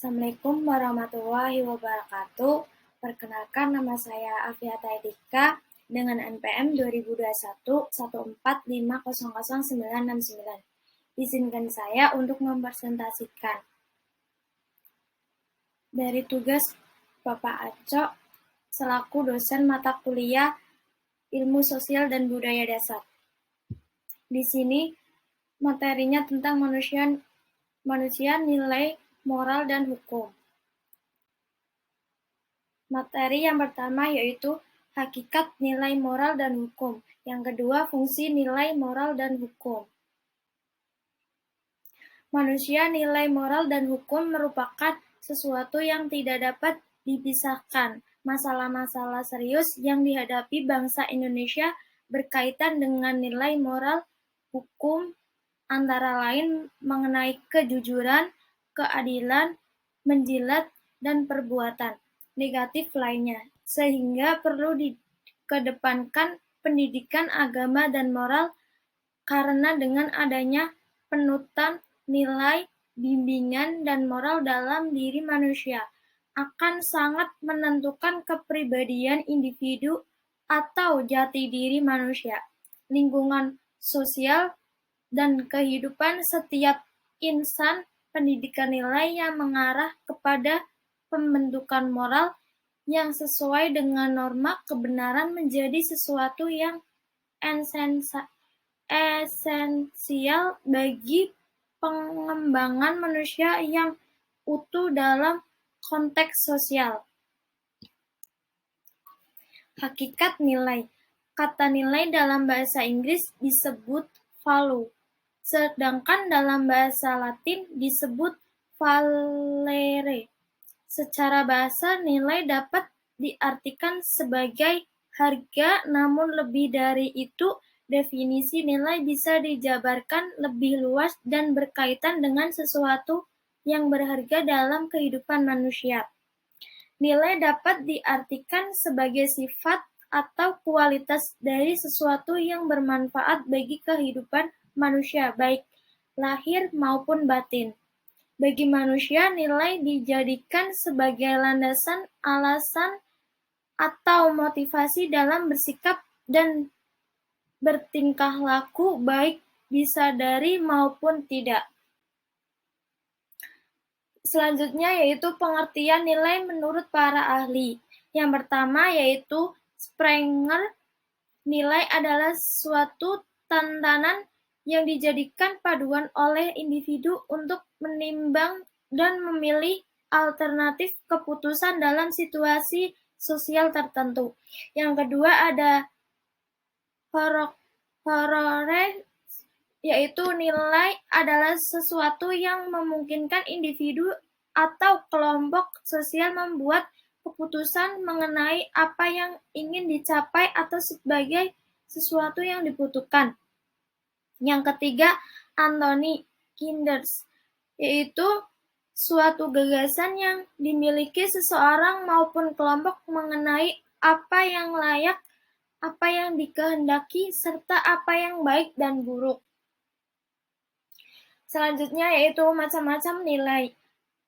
Assalamualaikum warahmatullahi wabarakatuh. Perkenalkan, nama saya Afiata Etika dengan NPM 2021 14500969. Izinkan saya untuk mempresentasikan dari tugas Bapak Aco selaku dosen mata kuliah Ilmu Sosial dan Budaya Dasar. Di sini materinya tentang manusia, nilai, moral, dan hukum. Materi yang pertama yaitu hakikat, nilai, moral, dan hukum. Yang kedua, fungsi nilai, moral, dan hukum. Manusia, nilai, moral, dan hukum merupakan sesuatu yang tidak dapat dipisahkan. Masalah-masalah serius yang dihadapi bangsa Indonesia berkaitan dengan nilai moral hukum, antara lain mengenai kejujuran, keadilan, menjilat, dan perbuatan negatif lainnya, sehingga perlu dikedepankan pendidikan agama dan moral, karena dengan adanya penutan nilai, bimbingan, dan moral dalam diri manusia akan sangat menentukan kepribadian individu atau jati diri manusia, lingkungan sosial, dan kehidupan setiap insan. Pendidikan nilai yang mengarah kepada pembentukan moral yang sesuai dengan norma kebenaran menjadi sesuatu yang esensial bagi pengembangan manusia yang utuh dalam konteks sosial. Hakikat nilai. Kata nilai dalam bahasa Inggris disebut value, sedangkan dalam bahasa Latin disebut valere. Secara bahasa, nilai dapat diartikan sebagai harga, namun lebih dari itu, definisi nilai bisa dijabarkan lebih luas dan berkaitan dengan sesuatu yang berharga dalam kehidupan manusia. Nilai dapat diartikan sebagai sifat atau kualitas dari sesuatu yang bermanfaat bagi kehidupan manusia, baik lahir maupun batin. Bagi manusia, nilai dijadikan sebagai landasan, alasan, atau motivasi dalam bersikap dan bertingkah laku, baik disadari maupun tidak. Selanjutnya yaitu pengertian nilai menurut para ahli. Yang pertama yaitu Sprenger, nilai adalah suatu tatanan yang dijadikan paduan oleh individu untuk menimbang dan memilih alternatif keputusan dalam situasi sosial tertentu. Yang kedua ada Horore, yaitu nilai adalah sesuatu yang memungkinkan individu atau kelompok sosial membuat keputusan mengenai apa yang ingin dicapai atau sebagai sesuatu yang dibutuhkan. Yang ketiga, Anthony Kinders, yaitu suatu gagasan yang dimiliki seseorang maupun kelompok mengenai apa yang layak, apa yang dikehendaki, serta apa yang baik dan buruk. Selanjutnya yaitu macam-macam nilai.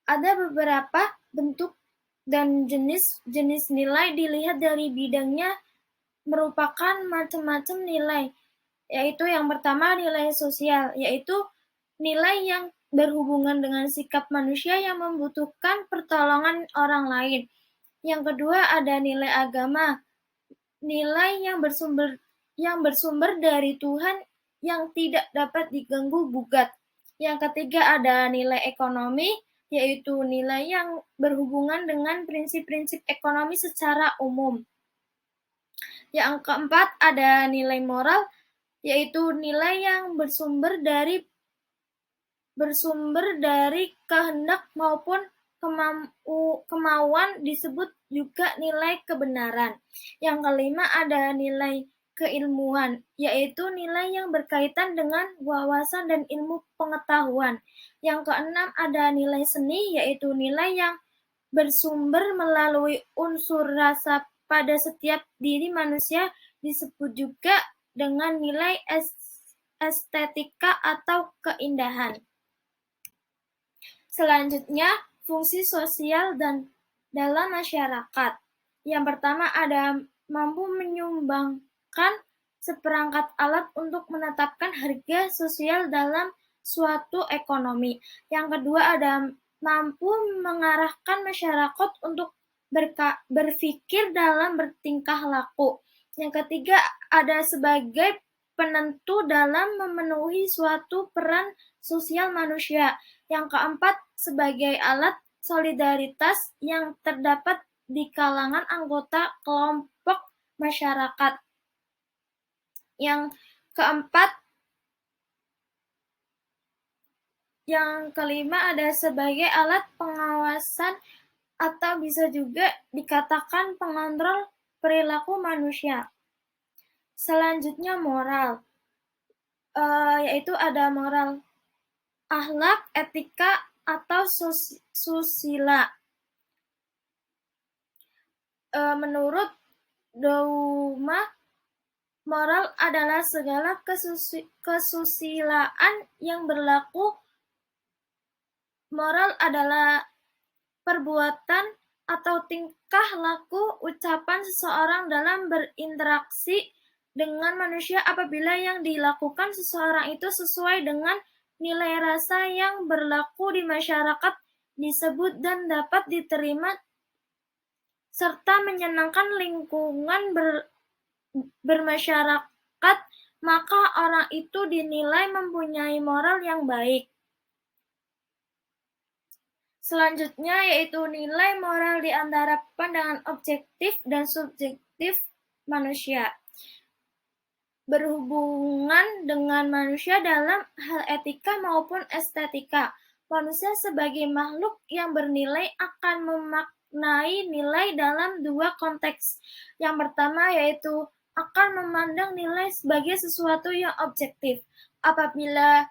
Ada beberapa bentuk dan jenis nilai dilihat dari bidangnya merupakan macam-macam nilai. Yaitu yang pertama nilai sosial, yaitu nilai yang berhubungan dengan sikap manusia yang membutuhkan pertolongan orang lain. Yang kedua ada nilai agama, nilai yang bersumber dari Tuhan yang tidak dapat diganggu gugat. Yang ketiga ada nilai ekonomi, yaitu nilai yang berhubungan dengan prinsip-prinsip ekonomi secara umum. Yang keempat ada nilai moral, yaitu nilai yang bersumber dari kehendak maupun kemauan, disebut juga nilai kebenaran. Yang kelima ada nilai keilmuan, yaitu nilai yang berkaitan dengan wawasan dan ilmu pengetahuan. Yang keenam ada nilai seni, yaitu nilai yang bersumber melalui unsur rasa pada setiap diri manusia, disebut juga dengan nilai estetika atau keindahan. Selanjutnya, fungsi sosial dan dalam masyarakat. Yang pertama ada mampu menyumbangkan seperangkat alat untuk menetapkan harga sosial dalam suatu ekonomi. Yang kedua ada mampu mengarahkan masyarakat untuk berpikir dalam bertingkah laku. Yang ketiga ada sebagai penentu dalam memenuhi suatu peran sosial manusia. Yang keempat sebagai alat solidaritas yang terdapat di kalangan anggota kelompok masyarakat. Yang kelima ada sebagai alat pengawasan atau bisa juga dikatakan pengontrol perilaku manusia. Selanjutnya moral, yaitu ada moral akhlak, etika, atau susila. Menurut Douma, moral adalah segala kesusilaan yang berlaku. Moral adalah perbuatan atau tingkah laku ucapan seseorang dalam berinteraksi dengan manusia apabila yang dilakukan seseorang itu sesuai dengan nilai rasa yang berlaku di masyarakat disebut dan dapat diterima serta menyenangkan lingkungan bermasyarakat, maka orang itu dinilai mempunyai moral yang baik. Selanjutnya yaitu nilai moral di antara pandangan objektif dan subjektif manusia. Berhubungan dengan manusia dalam hal etika maupun estetika. Manusia sebagai makhluk yang bernilai akan memaknai nilai dalam dua konteks. Yang pertama yaitu akan memandang nilai sebagai sesuatu yang objektif. Apabila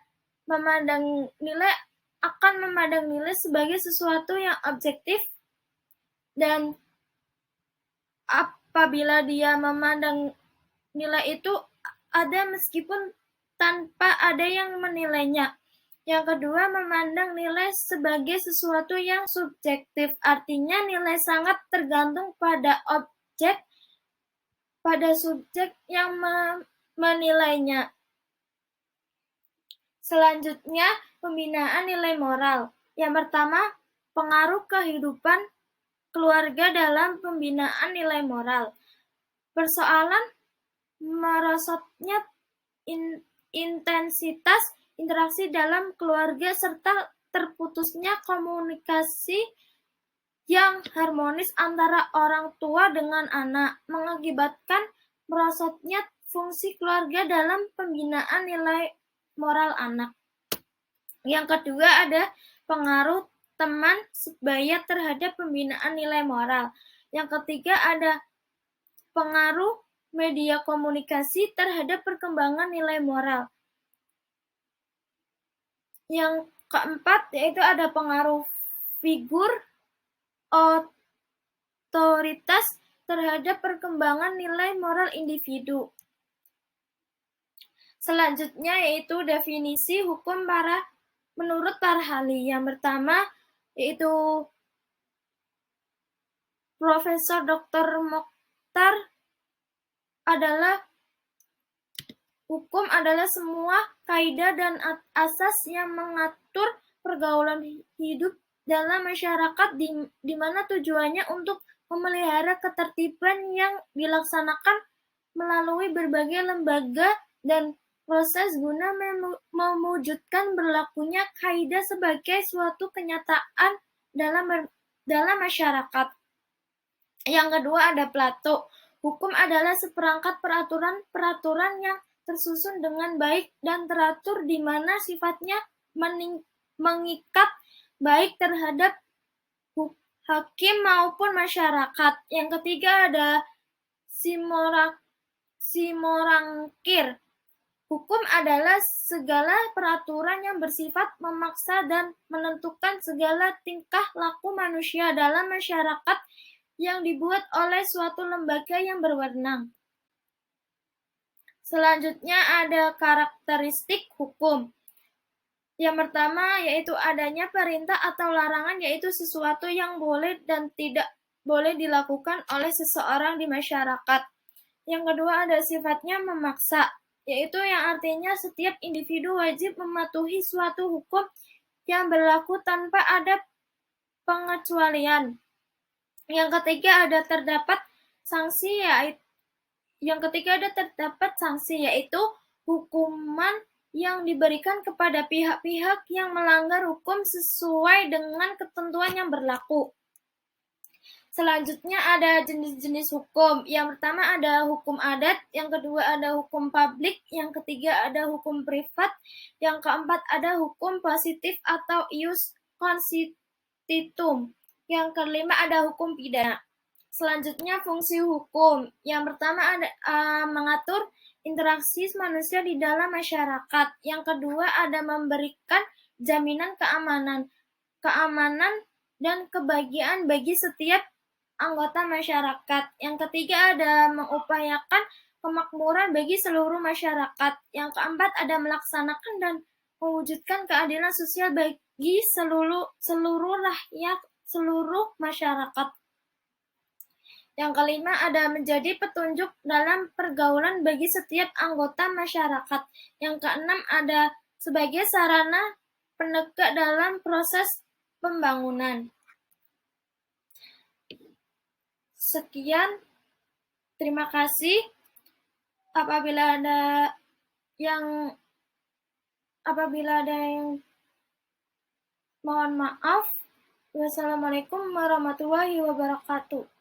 akan memandang nilai sebagai sesuatu yang objektif, dan apabila dia memandang nilai itu ada meskipun tanpa ada yang menilainya. Yang kedua, memandang nilai sebagai sesuatu yang subjektif, artinya nilai sangat tergantung pada subjek yang menilainya. Selanjutnya, pembinaan nilai moral. Yang pertama, pengaruh kehidupan keluarga dalam pembinaan nilai moral. Persoalan merosotnya intensitas interaksi dalam keluarga serta terputusnya komunikasi yang harmonis antara orang tua dengan anak mengakibatkan merosotnya fungsi keluarga dalam pembinaan nilai moral anak. Yang kedua ada pengaruh teman sebaya terhadap pembinaan nilai moral. Yang ketiga ada pengaruh media komunikasi terhadap perkembangan nilai moral. Yang keempat yaitu ada pengaruh figur otoritas terhadap perkembangan nilai moral individu. Selanjutnya yaitu definisi hukum menurut para ahli. Yang pertama yaitu Profesor Dr. Mokhtar adalah hukum adalah semua kaidah dan asas yang mengatur pergaulan hidup dalam masyarakat di mana tujuannya untuk memelihara ketertiban yang dilaksanakan melalui berbagai lembaga dan proses guna mewujudkan berlakunya kaidah sebagai suatu kenyataan dalam masyarakat. Yang kedua ada Plato. Hukum adalah seperangkat peraturan yang tersusun dengan baik dan teratur di mana sifatnya mengikat baik terhadap hakim maupun masyarakat. Yang ketiga ada Simorangkir. Hukum adalah segala peraturan yang bersifat memaksa dan menentukan segala tingkah laku manusia dalam masyarakat yang dibuat oleh suatu lembaga yang berwenang. Selanjutnya ada karakteristik hukum. Yang pertama yaitu adanya perintah atau larangan, yaitu sesuatu yang boleh dan tidak boleh dilakukan oleh seseorang di masyarakat. Yang kedua ada sifatnya memaksa, yaitu yang artinya setiap individu wajib mematuhi suatu hukum yang berlaku tanpa ada pengecualian. Yang ketiga ada terdapat sanksi, yaitu hukuman yang diberikan kepada pihak-pihak yang melanggar hukum sesuai dengan ketentuan yang berlaku. Selanjutnya ada jenis-jenis hukum. Yang pertama ada hukum adat, yang kedua ada hukum publik, yang ketiga ada hukum privat, yang keempat ada hukum positif atau ius constitutum, yang kelima ada hukum pidana. Selanjutnya fungsi hukum. Yang pertama ada mengatur interaksi manusia di dalam masyarakat. Yang kedua ada memberikan jaminan keamanan dan kebahagiaan bagi setiap anggota masyarakat. Yang ketiga ada mengupayakan kemakmuran bagi seluruh masyarakat. Yang keempat ada melaksanakan dan mewujudkan keadilan sosial bagi seluruh rakyat, seluruh masyarakat. Yang kelima ada menjadi petunjuk dalam pergaulan bagi setiap anggota masyarakat. Yang keenam ada sebagai sarana penegak dalam proses pembangunan. Sekian, terima kasih. Apabila ada yang mohon maaf. Wassalamualaikum warahmatullahi wabarakatuh.